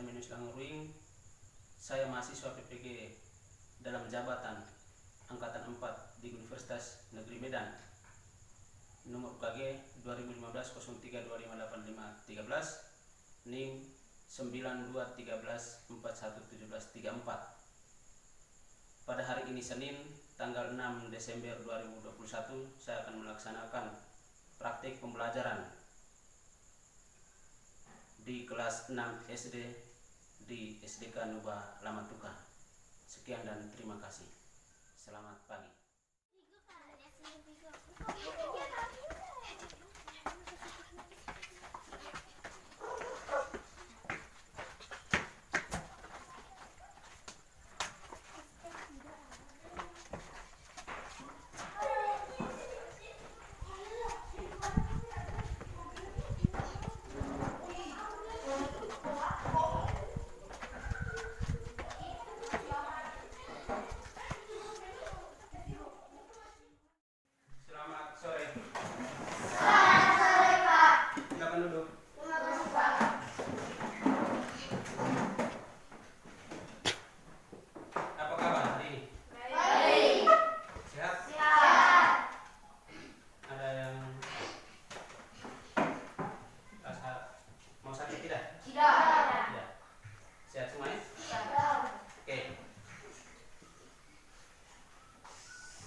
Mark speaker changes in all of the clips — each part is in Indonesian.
Speaker 1: Minus Langruing. Saya mahasiswa PPG dalam jabatan Angkatan 4 di Universitas Negeri Medan. Nomor UKG 2015-03258513, NIM 9213411734. Pada hari ini Senin, tanggal 6 Desember 2021, saya akan melaksanakan praktik pembelajaran di kelas 6 SD di SDK Nuba Lamatuka. Sekian dan terima kasih. Selamat pagi.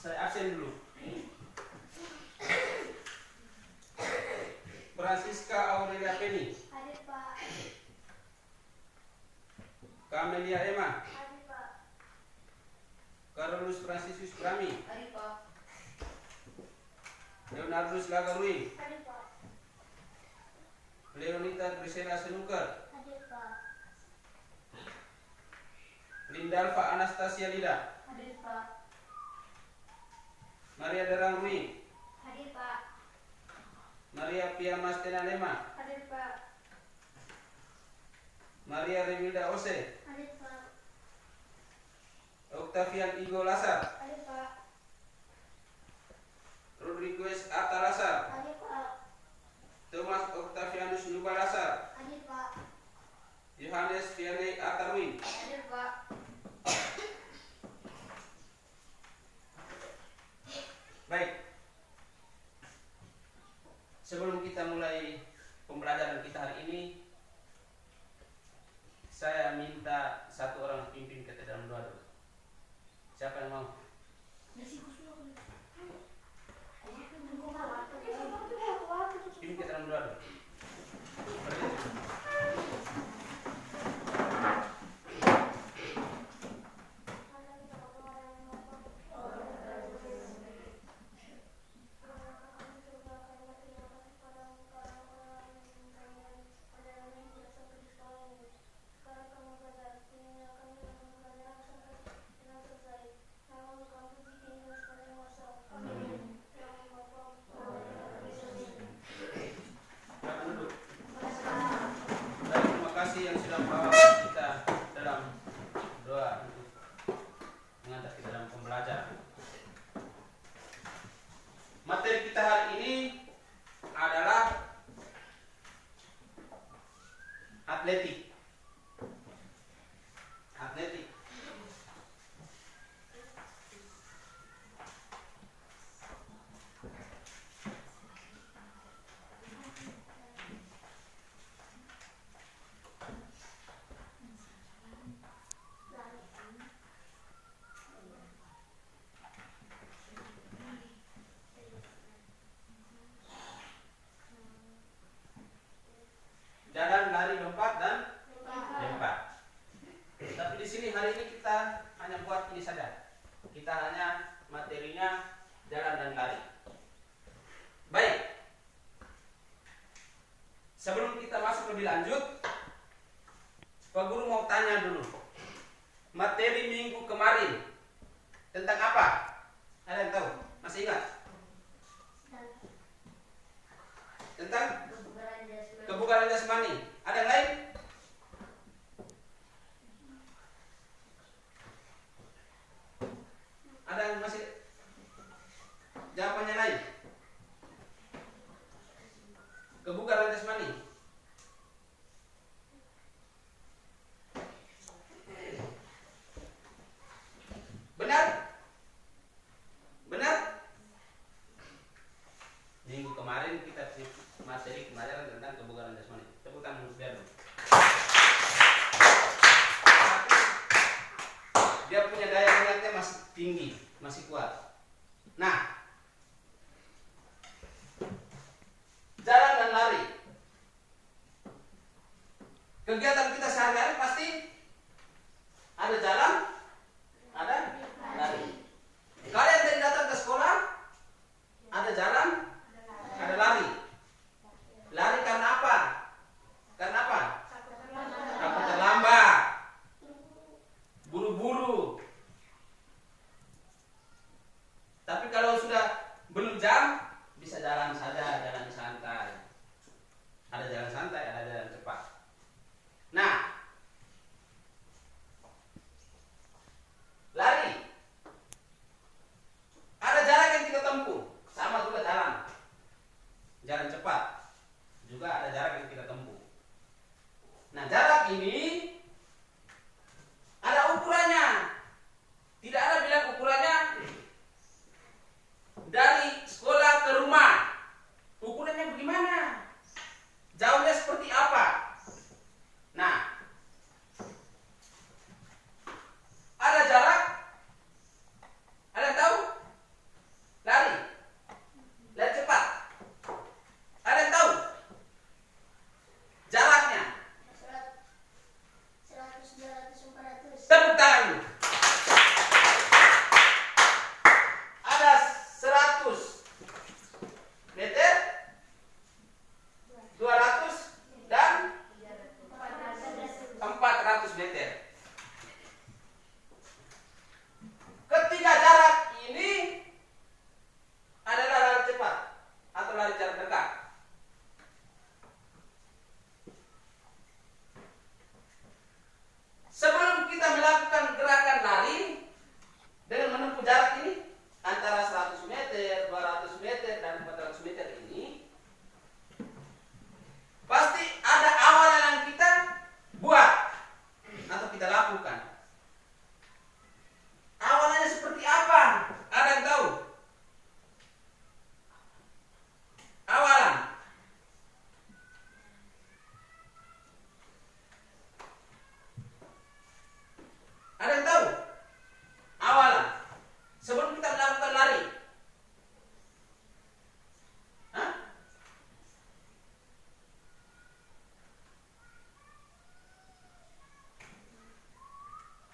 Speaker 1: Saya absen dulu. Francisca Aurelia Penny.
Speaker 2: Hadir, Pak.
Speaker 1: Camelia Emma.
Speaker 2: Hadir, Pak.
Speaker 1: Carolus Franciscus Prami.
Speaker 2: Hadir, Pak.
Speaker 1: Leonardus Lagarui.
Speaker 2: Hadir, Pak.
Speaker 1: Leonita Grisela Senuker.
Speaker 2: Hadir, Pak.
Speaker 1: Lindalva Anastasia Lida.
Speaker 2: Hadir, Pak.
Speaker 1: Maria Derangui.
Speaker 2: Hadir, Pak.
Speaker 1: Maria Pia Mastena Lema.
Speaker 2: Hadir, Pak.
Speaker 1: Maria Remilda Ose.
Speaker 2: Hadir, Pak.
Speaker 1: Octavian Igo Lasar.
Speaker 2: Hadir, Pak.
Speaker 1: Rodriguez Atta Lasar.
Speaker 2: Hadir, Pak.
Speaker 1: Thomas Octavianus Nuba Lasar.
Speaker 2: Hadir, Pak.
Speaker 1: Yohanes Vianney Atarwin.
Speaker 2: Hadir, Pak.
Speaker 1: Baik. Sebelum kita mulai pembelajaran kita hari ini, saya minta satu orang pimpin kita dalam doa dulu. Siapa yang mau? Pimpin kita dalam doa dulu. Yang sudah membawa kita dalam doa untuk mengantar kita dalam pembelajaran. Materi kita hari ini adalah atletik. Atletik. Jalan, lari, lompat dan lempar. Tapi di sini hari ini kita hanya buat ini saja. Kita hanya materinya jalan dan lari. Baik. Sebelum kita masuk lebih lanjut, Pak Guru mau tanya dulu. Materi minggu kemarin tentang apa? Ada yang tahu? Masih ingat? Tentang kebugaran jasmani. Ada yang lain? Ada yang masih jawabannya lain? Kebugaran jasmani. dia punya daya ingatnya masih tinggi, masih kuat. Nah, jalan dan lari. Kegiatan kita sehari-hari pasti ada jalan, ada lari. Kalian tadi datang ke sekolah, ada jalan, ada lari. Lari karena apa? Karena apa? Takut terlambat, buru-buru. Tapi kalau sudah belum jam, bisa jalan saja, jalan santai. Ada jalan santai, ada jalan cepat. Nah, lari. Ada jarak yang kita tempuh, sama juga jalan. Jalan cepat, juga ada jarak yang kita tempuh. Nah, jarak ini ada ukurannya. Tidak ada bilang ukurannya dari sekolah ke rumah. Ukurannya bagaimana? Jauhnya seperti apa? Nah, ada jarak. Ada yang tahu? Lari. Lari cepat. Ada yang tahu? Jaraknya.
Speaker 2: 100, 200, 400.
Speaker 1: Tepuk tangan. Ada 100 meter, 200 dan 400 meter. Ketiga jarak ini adalah lari cepat atau lari jarak dekat. Sebelum kita melakukan gerakan lari dengan menempuh jarak ini antara 100 meter, 200 meter dan 400 meter ini, pasti ada awalan yang kita buat atau kita lakukan. Awalannya seperti apa? Ada yang tahu? Awalan. Ada yang tahu? Awalan. Sebelum kita melakukan lari. Hah?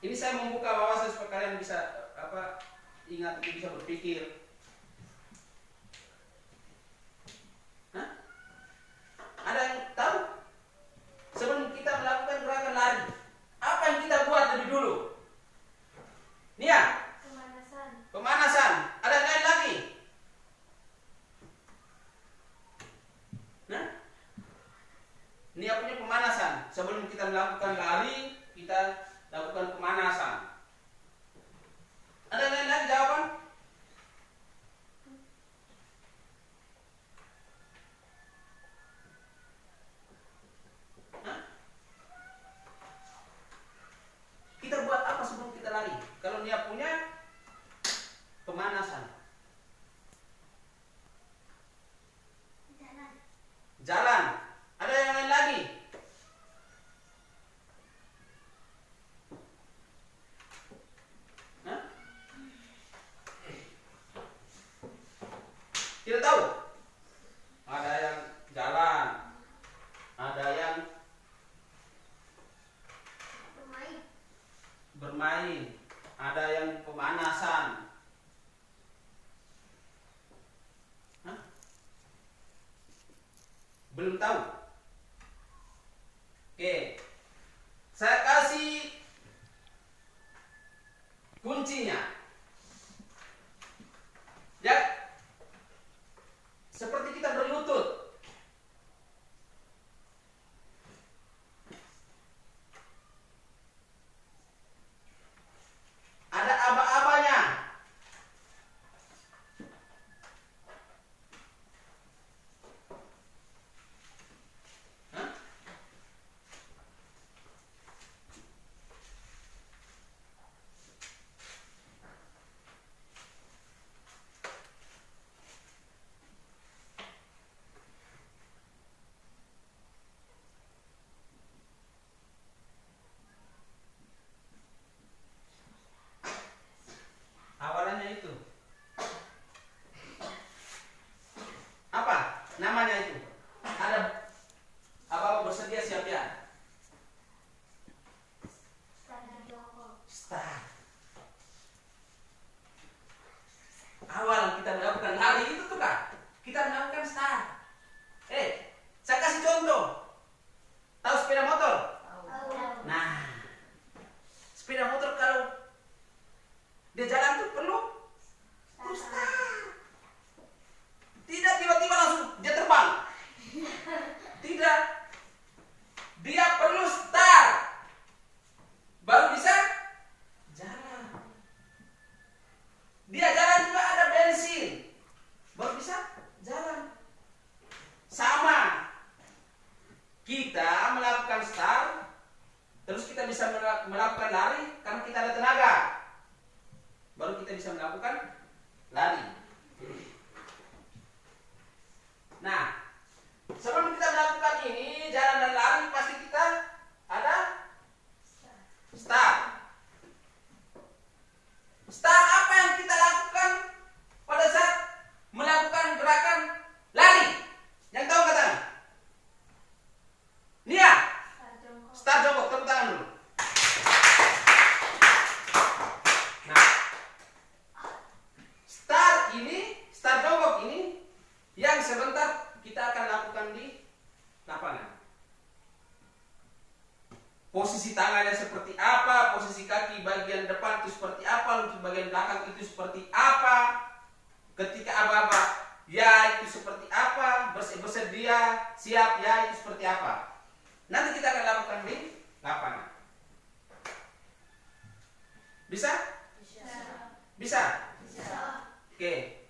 Speaker 1: Ini saya membuka wawasan supaya kalian bisa ingat, bisa berpikir. Hah? Ada yang tahu? Sebelum kita melakukan gerakan lari, apa yang kita buat lebih dulu? Nia, pemanasan. Ada yang lain lagi? Nah, Nia punya pemanasan. Sebelum kita melakukan lari, kita lakukan pemanasan. Ada yang lain lagi jawaban? Hah? Kita buat apa sebelum kita lari? Kalau Nia punya pemanasan. Jalan. Ada yang lain lagi? Hah? Tidak tahu? Ada yang jalan, ada yang bermain, ada yang pemanasan. Hah? Belum tahu? Oke, saya kasih kuncinya. Ya, seperti kita berlutut. Ada aba-abanya. Hah? karena kita ada tenaga. Baru kita bisa melakukan lari. Nah, sebelum kita melakukan ini, jalan dan lari, pasti kita ada start. Start apa yang kita lakukan pada saat melakukan gerakan lari? Yang tahu katakan? Nia, start jongkok, tepuk tangan dulu. Nah, start jongkok ini yang sebentar kita akan lakukan di lapangan. Posisi tangannya seperti apa, posisi kaki bagian depan itu seperti apa, lutut bagian belakang itu seperti apa. Ketika aba-aba, ya itu seperti apa, bersedia, siap, ya itu seperti apa. Nanti kita akan lakukan di lapangan. Bisa? Bisa? Oke.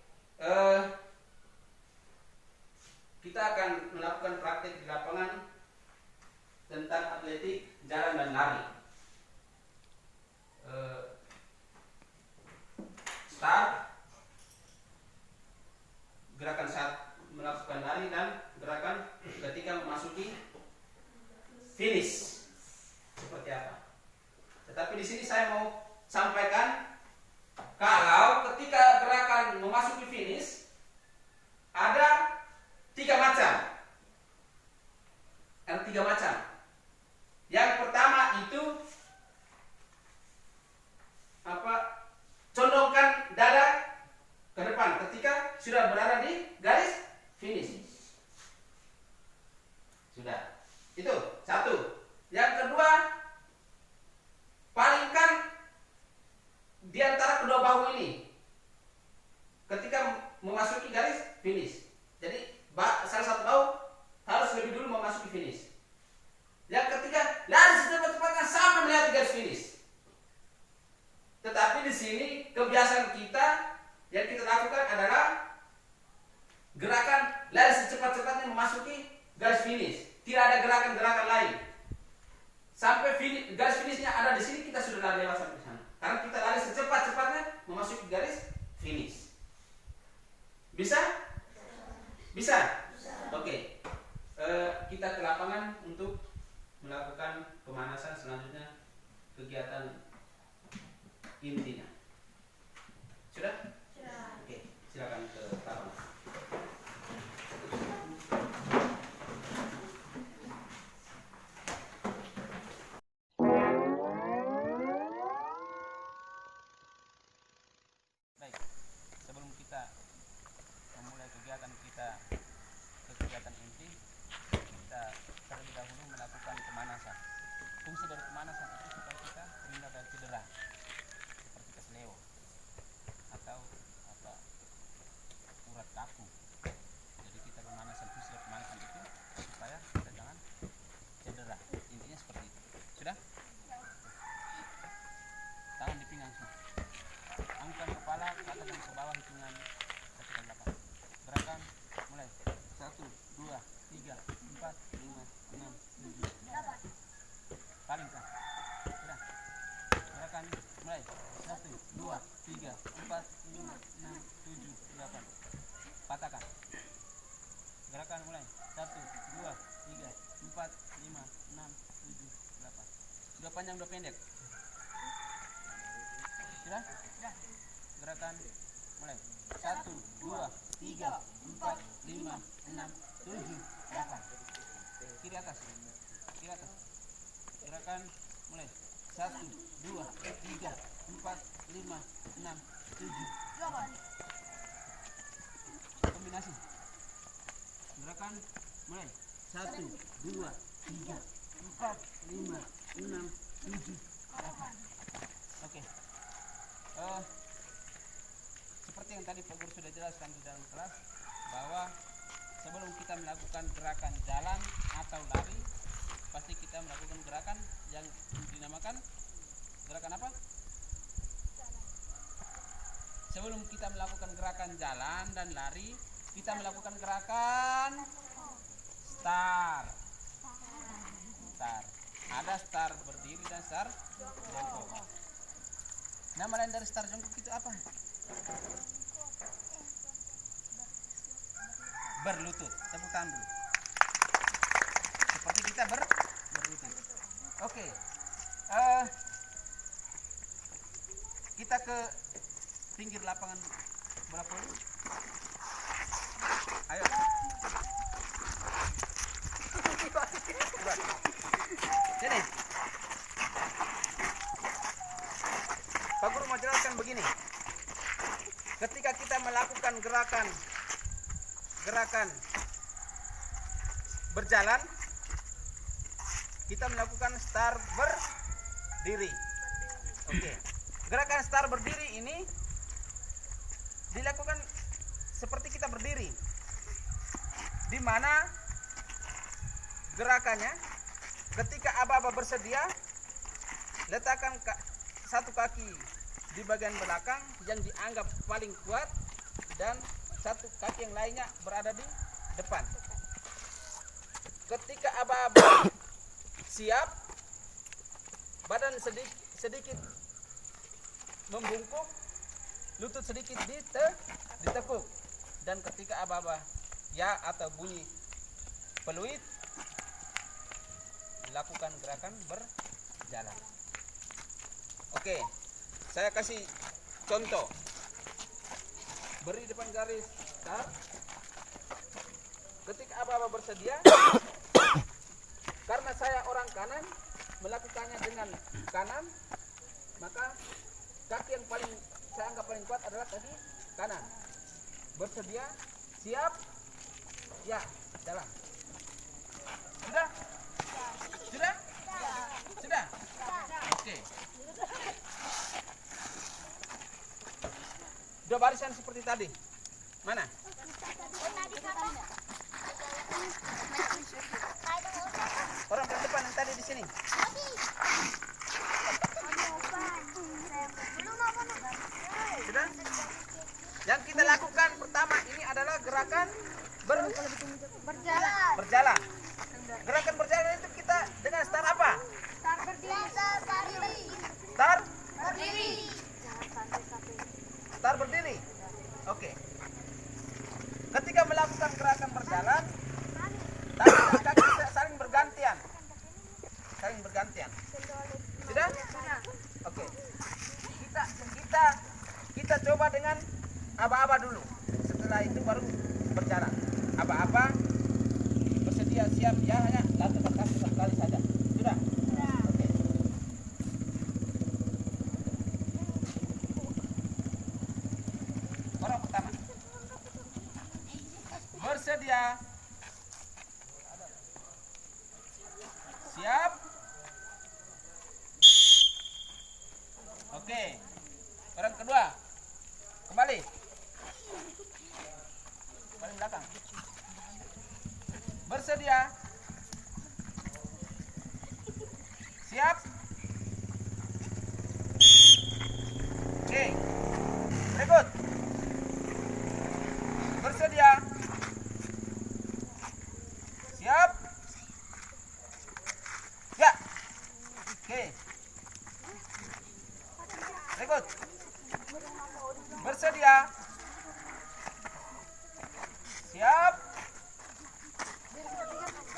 Speaker 1: Kita akan melakukan praktek di lapangan tentang atletik jalan dan lari. Start, gerakan saat melakukan lari dan gerakan ketika memasuki finish seperti apa. Tetapi di sini saya mau sampaikan kalau ketika gerakan memasuki finish ada 3 macam. Ada 3 macam. Yang pertama itu condongkan dada ke depan ketika sudah berada di garis finish. Sudah. Itu satu. Yang kedua, palingkan di antara kedua bahu ini ketika memasuki garis finish. Jadi salah satu bahu harus lebih dulu memasuki finish. Yang ketiga, lari secepat-cepatnya sampai melihat garis finish. Tetapi di sini kebiasaan kita yang kita lakukan adalah gerakan lari secepat-cepatnya memasuki garis finish. Tidak ada gerakan-gerakan lain. Sampai garis finishnya ada di sini, kita sudah lari lewat sampai sana. Karena kita lari secepat-cepatnya memasuki garis finish. Bisa? Bisa? Oke. Kita ke lapangan untuk melakukan pemanasan selanjutnya, kegiatan intinya. Sudah? Sudah. Oke, silakan ke lapangan. Baik, sebelum kita memulai kegiatan kita ke kegiatan inti, kita terlebih dahulu melakukan pemanasan. Fungsi dari pemanasan itu supaya kita terhindar dari cedera seperti kesleo atau urat kaku. Jadi kita pemanasan, fungsi dari pemanasan itu supaya kita jangan cedera. Intinya seperti itu. Sudah? Tangan di pinggang semua. Angkat kepala ke atas dan ke bawah hitungan 1 sampai 8. Gerakan mulai. 1, 2, 3, 4, 5, 6, 7, 8. Palingkan. Sudah. Gerakan mulai. 1, 2, 3, 4, 5, 6, 7, 8. Patahkan. Gerakan mulai. 1, 2, 3, 4, 5, 6, 7, 8. Sudah panjang, sudah pendek. Sudah? Gerakan mulai. 1, 2, 3, 4, 5, 6, 7, 8. Kiri atas. Kiri atas. Gerakan mulai. 1, 2, 3, 4, 5, 6, 7, 8. Kombinasi. Gerakan mulai. 1, 2, 3, 4, 5, 6, 7, 8. Oke. Seperti yang tadi Pak Guru sudah jelaskan di dalam kelas, bahwa sebelum kita melakukan gerakan jalan atau lari, pasti kita melakukan gerakan yang dinamakan gerakan apa? Sebelum kita melakukan gerakan jalan dan lari, kita melakukan gerakan start. Start. Ada start berdiri dan start jongkok. Nama lain dari star jongkok itu apa? Berlutut. Tepuk tangan dulu. Seperti kita berlutut. Oke. Kita ke pinggir lapangan bola voli. Ayo. Sini. Pak Guru mau jelaskan begini. Ketika kita melakukan gerakan berjalan, kita melakukan start berdiri. Oke. Gerakan start berdiri ini dilakukan seperti kita berdiri, di mana gerakannya ketika aba-aba bersedia, letakkan satu kaki di bagian belakang yang dianggap paling kuat dan satu kaki yang lainnya berada di depan. Ketika aba-aba siap, badan sedikit membungkuk, lutut sedikit ditekuk, dan ketika aba-aba ya atau bunyi peluit, lakukan gerakan berjalan. Oke, saya kasih contoh. Beri depan garis start. Ketika aba-aba bersedia, karena saya orang kanan, melakukannya dengan kanan, maka kaki yang paling saya anggap paling kuat adalah kaki kanan. Bersedia, siap, ya, jalan. Sudah? Sudah? Sudah? Oke. Dua barisan seperti tadi. Mana? Orang terdepan yang tadi di sini. Sudah? Yang kita lakukan pertama ini adalah gerakan berjalan. Gerakan berjalan itu kita dengan start apa?
Speaker 2: Start berdiri.
Speaker 1: Start
Speaker 2: Berdiri.
Speaker 1: start berdiri. Oke. Ketika melakukan gerakan berjalan, tangan dan kaki saling bergantian. Sudah? Oke. Kita coba dengan aba-aba dulu. Setelah itu baru berjalan. Aba-aba bersedia siap ya, hanya lakukan kaki sekali saja. Sudah? Oke. Orang pertama. Bersedia. Siap. Oke. Orang kedua. Kembali. Paling belakang. Bersedia. Siap. Oke. Berikut. Bersedia. Siap. Ya. Oke. Berikut. Bersedia. Siap.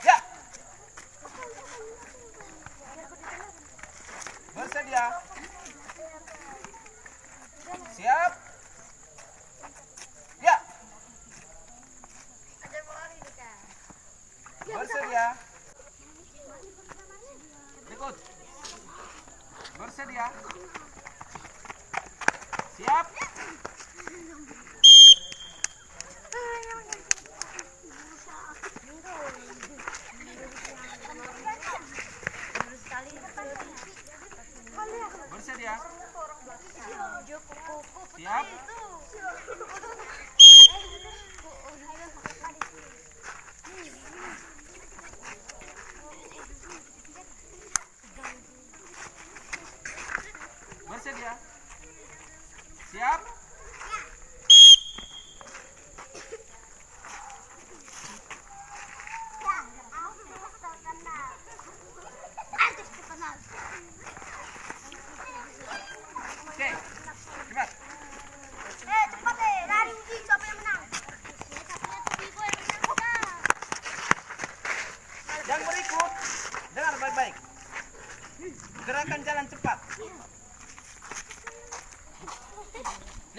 Speaker 1: Ya. Bersedia. Siap. Ya. Bersedia. Berikut. Bersedia. Siap. Bersedia. Siap. Bersedia. Siap. Oke.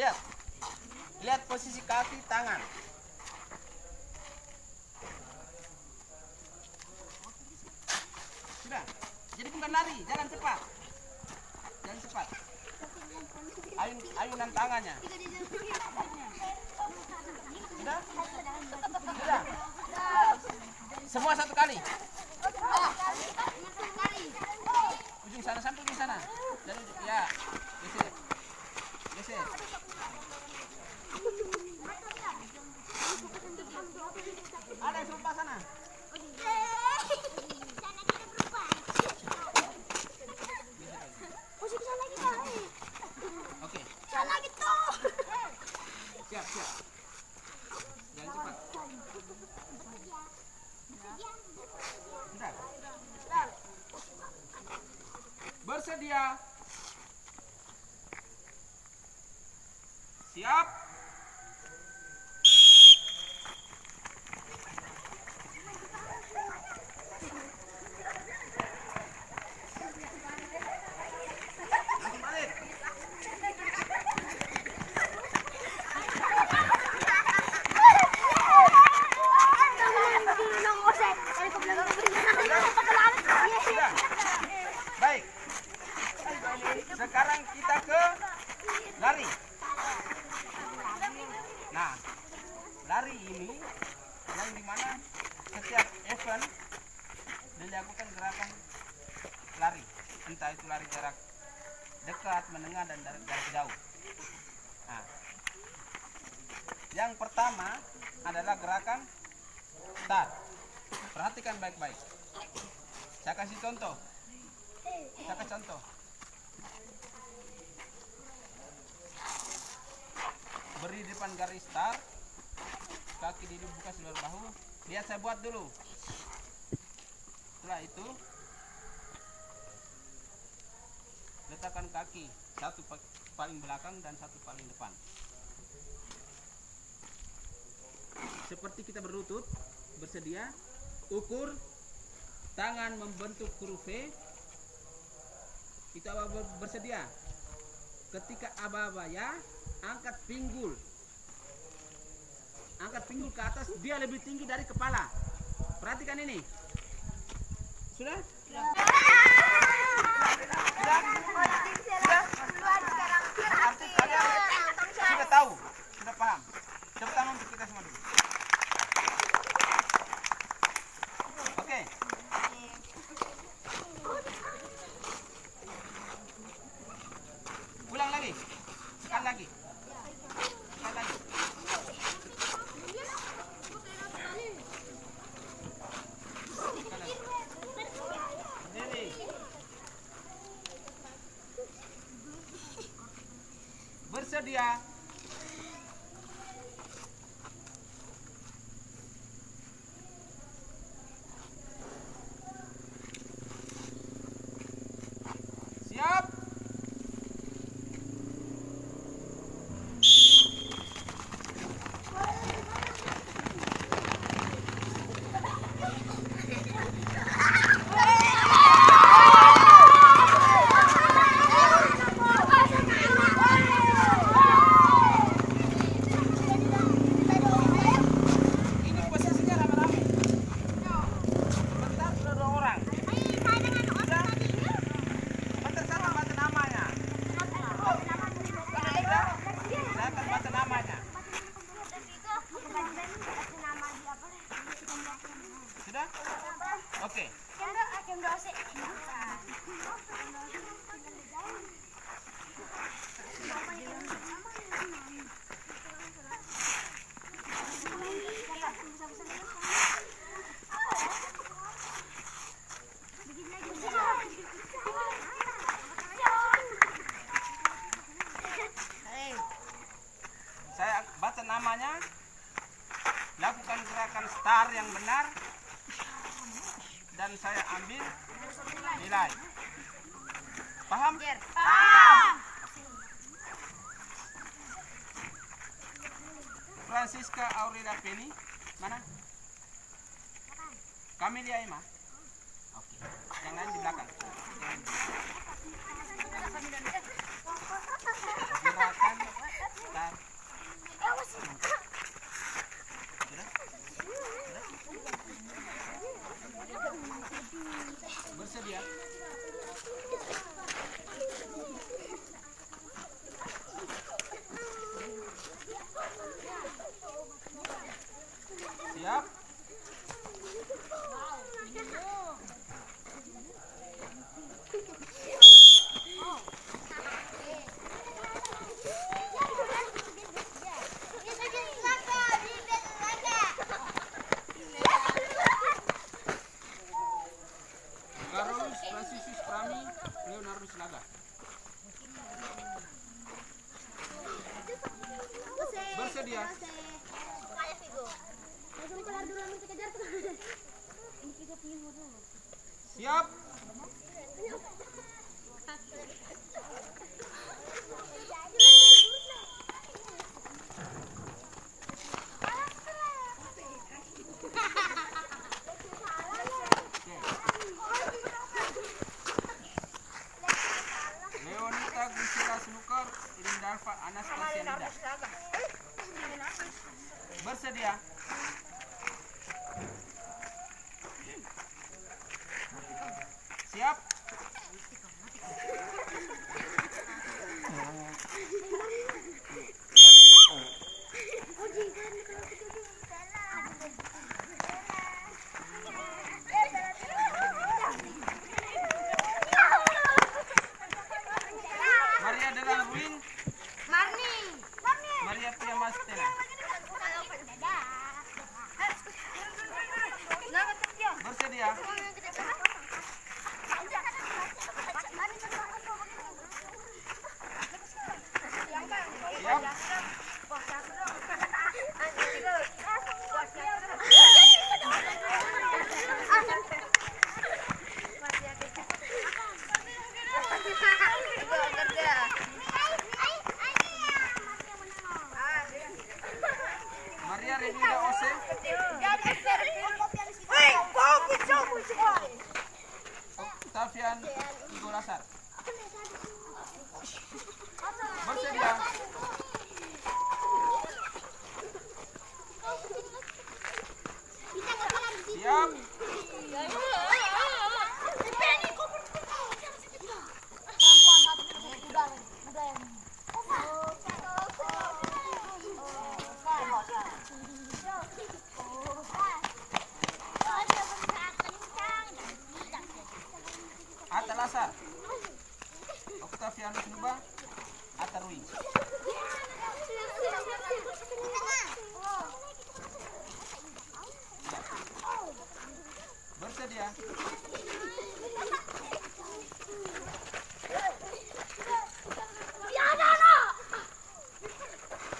Speaker 1: Lihat. Lihat posisi kaki, tangan. Sudah. Jadi bukan lari, jalan cepat. Jalan cepat. Ayunan tangannya. Sudah? Sudah. Semua satu kali. Ujung sana sampai ujung sana. Dan ujung, ya. Geser. Geser. Ada yang serupa sana. Oke. Siap, siap. Jangan cepat. Bentar. Bersedia. Siap. Langsung balik. Sudah. Baik. Sekarang kita ke lari. Nah, lari ini yang dimana setiap event dilakukan gerakan lari, entah itu lari jarak dekat, menengah, dan jarak jauh. Nah, yang pertama adalah gerakan start. Perhatikan baik-baik. Saya kasih contoh. Beri di depan garis start, kaki dibuka seluruh bahu. Lihat saya buat dulu. Setelah itu letakkan kaki, satu paling belakang dan satu paling depan. Seperti kita berlutut, bersedia. Ukur tangan membentuk huruf V. Itu aba bersedia. Ketika aba ya, angkat pinggul. Angkat pinggul ke atas, dia lebih tinggi dari kepala. Perhatikan ini. Sudah? Sudah? Berarti kalian sudah tahu, sudah paham. Tepuk tangan untuk kita semua dulu. Oke. Ulang lagi. Sekali lagi. Sekali lagi. Berdiri. Bersedia. Siap. Ini posisinya rame-rame. Sebentar sudah 2 orang. Sudah. Bentar saya akan baca namanya. Saya akan baca namanya. Sudah? Oke. Saya baca namanya, lakukan gerakan start yang benar, dan saya ambil nilai. Paham? Francisca Aurelia Penny, mana? Camelia Emma. Oke. Yang lain di belakang. Gerakan Siap. Leonita Gusila Snooker, Lindarfa Anastasia Lida. Bersedia? Siap? Maria Derang Ruing, Maria Pia Mastena. Bersedia? Siap? Maria Regina Ose, Octavian Igolasar. Bersedia? Siap? Atta Lasar, Octavianus Nuba, Atta Ruing. Bersedia?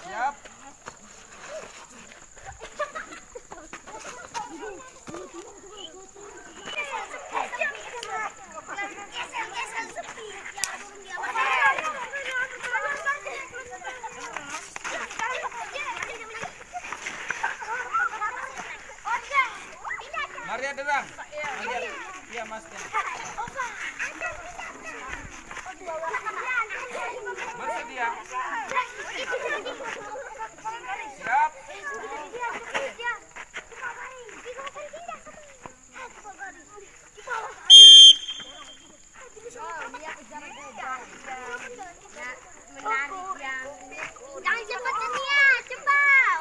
Speaker 1: Siap? Maria Derang, Maria Pia Mastena. Bersedia? Siap?
Speaker 2: Jangan cepat ya, cepat.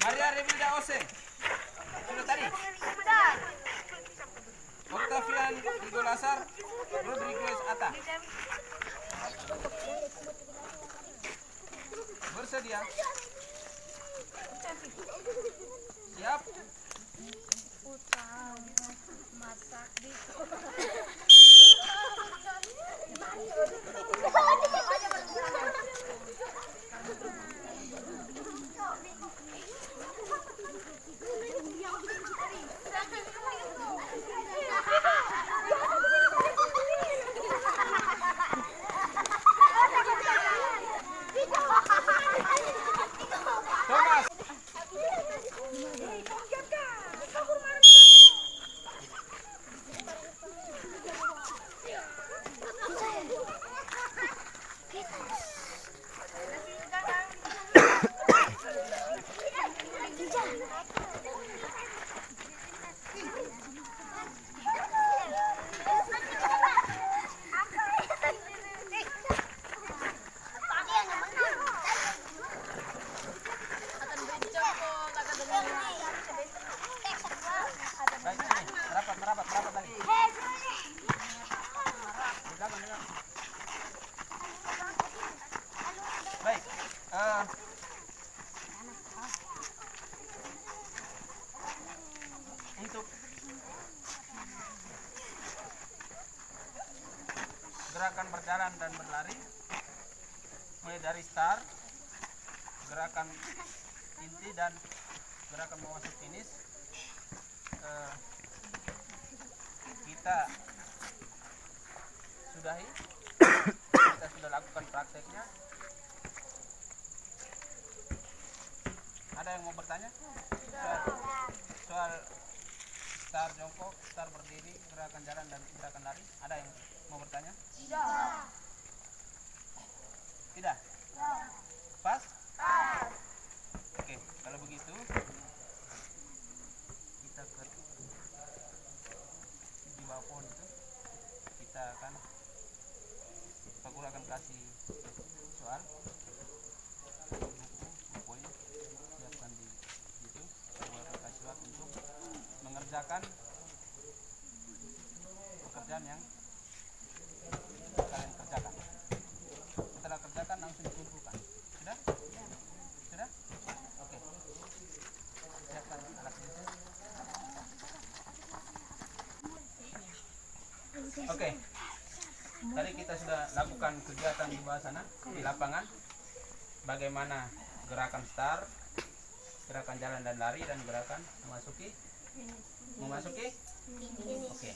Speaker 1: Maria Revilda Ose. Sudah tadi? Octavian Igolasar, Rodriguez Atta. Bersedia? Siap? Thomas. berjalan dan berlari. Mulai dari start, gerakan inti dan gerakan mau masuk finish. Kita sudahi. Kita sudah lakukan prakteknya. Ada yang mau bertanya? Soal start jongkok, start berdiri, gerakan jalan dan gerakan lari. Ada yang mau bertanya? Tidak? Pas? Oke, kalau begitu kita ke di bawah pohon itu kita akan Pak Guru akan kasih soal buku poin siapkan di situ. Pak Guru akan kasih waktu untuk mengerjakan pekerjaan yang kalian kerjakan. Setelah kerjakan langsung dikumpulkan. Sudah? Sudah? Oke. Siapkan alatnya. Oke. Tadi kita sudah lakukan kegiatan di bawah sana di lapangan. Bagaimana gerakan start, gerakan jalan dan lari, dan gerakan memasuki. Oke.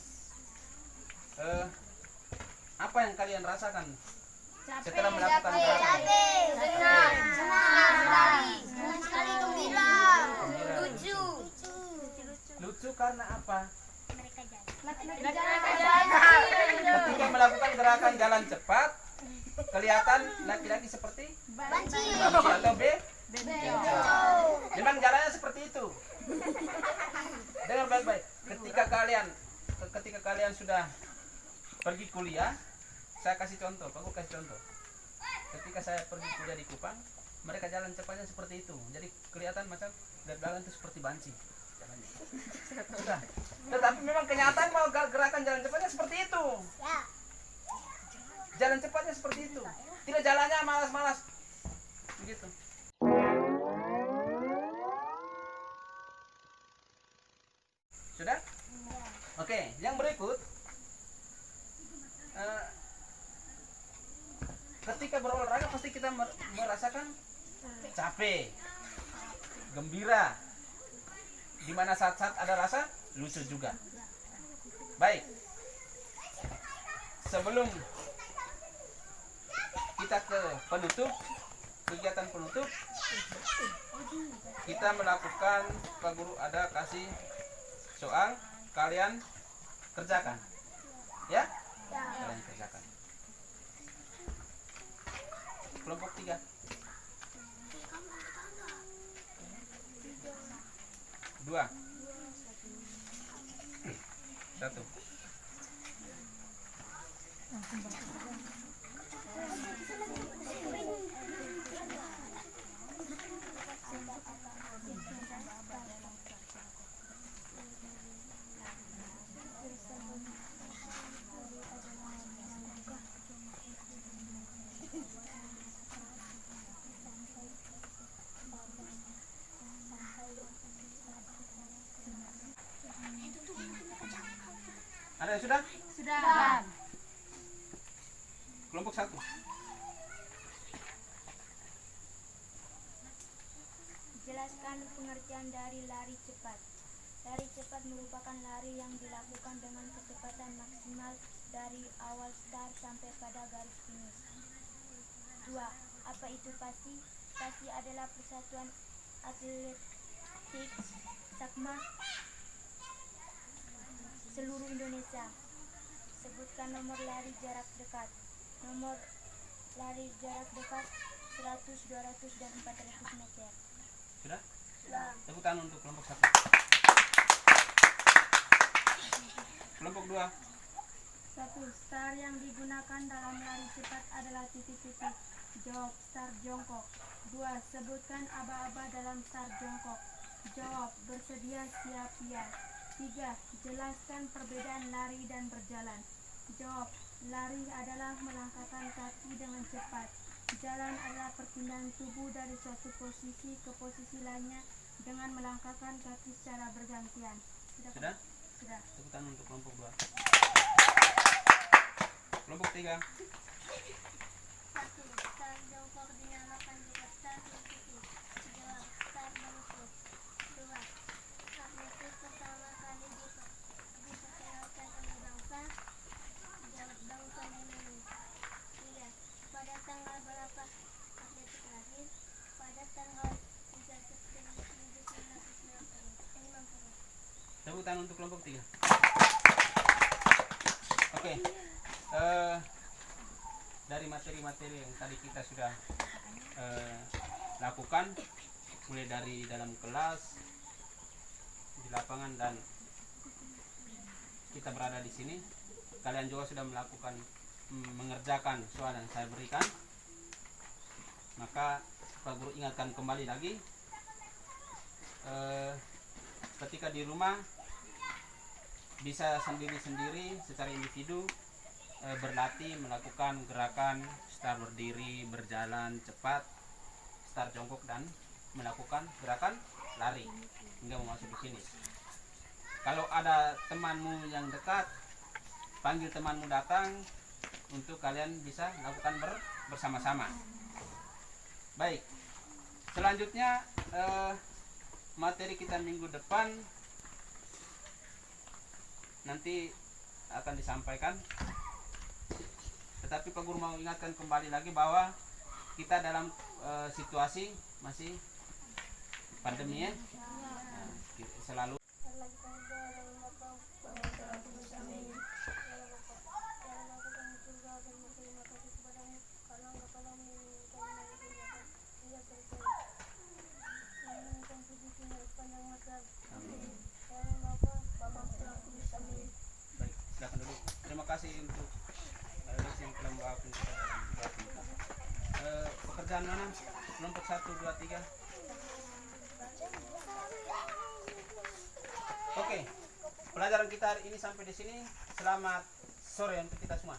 Speaker 1: Apa yang kalian rasakan setelah melakukan gerakan?
Speaker 2: Senang sekali, gembira, lucu.
Speaker 1: Lucu karena apa?
Speaker 2: Mereka jalan.
Speaker 1: Ketika melakukan gerakan jalan cepat, kelihatan laki-laki seperti
Speaker 2: Banci.
Speaker 1: atau memang jalannya seperti itu. Dengar baik-baik. Ketika kalian sudah pergi kuliah, saya kasih contoh. Aku kasih contoh. Ketika saya pergi kuliah di Kupang, mereka jalan cepatnya seperti itu. Jadi kelihatan macam dari belakang itu seperti banci. Sudah. Tetapi memang kenyataan mau gerakan jalan cepatnya seperti itu. Jalan cepatnya seperti itu. Tidak jalannya malas-malas. Begitu. Sudah? Oke, yang berikut. Ketika berolahraga pasti kita merasakan capek, gembira. Di mana saat-saat ada rasa lucu juga. Baik. Sebelum kita ke penutup, kegiatan penutup, kita melakukan, Pak Guru ada kasih soal, kalian kerjakan. Ya? Kalian kerjakan. Kelompok 3. 2. 1. Ada yang sudah?
Speaker 2: Sudah.
Speaker 1: Kelompok 1.
Speaker 3: Jelaskan pengertian dari lari cepat. Lari cepat merupakan lari yang dilakukan dengan kecepatan maksimal dari awal start sampai pada garis finish. 2. Apa itu PASI? PASI adalah Persatuan Atletik Sakma seluruh Indonesia. Sebutkan nomor lari jarak dekat. Nomor lari jarak dekat 100, 200, dan 400 meter.
Speaker 1: Sudah? Tepuk tangan untuk kelompok 1. Kelompok 2.
Speaker 3: 1. Start yang digunakan dalam lari cepat adalah titik-titik. Jawab, start jongkok. 2. Sebutkan aba-aba dalam start jongkok. Jawab, bersedia, siap-siap. 3. Jelaskan perbedaan lari dan berjalan. Jawab, lari adalah melangkahkan kaki dengan cepat. Jalan adalah perpindahan tubuh dari suatu posisi ke posisi lainnya dengan melangkahkan kaki secara bergantian.
Speaker 1: Sudah?
Speaker 3: Sudah.
Speaker 1: Tepuk tangan untuk kelompok 2. Kelompok 3.
Speaker 2: pada tanggal 3 September 1950.
Speaker 1: Tepuk tangan untuk kelompok 3. Oke. Dari materi-materi yang tadi kita sudah lakukan, mulai dari dalam kelas, di lapangan, dan kita berada di sini, kalian juga sudah melakukan mengerjakan soal yang saya berikan. Maka Pak Guru ingatkan kembali lagi, ketika di rumah bisa sendiri-sendiri secara individu berlatih melakukan gerakan start berdiri, berjalan cepat, start jongkok, dan melakukan gerakan lari hingga masuk di sini. Kalau ada temanmu yang dekat, panggil temanmu datang untuk kalian bisa lakukan bersama-sama. Baik, selanjutnya materi kita minggu depan nanti akan disampaikan. Tetapi Pak Guru mau ingatkan kembali lagi bahwa kita dalam situasi masih pandemi ya. Nah, selalu baik, silakan dulu. Terima kasih untuk leksi yang telah membawakan kita dalam doa kita. Pekerjaan mana? Kelompok 1, 2, 3. Oke, pelajaran kita hari ini sampai di sini. Selamat sore untuk kita semua.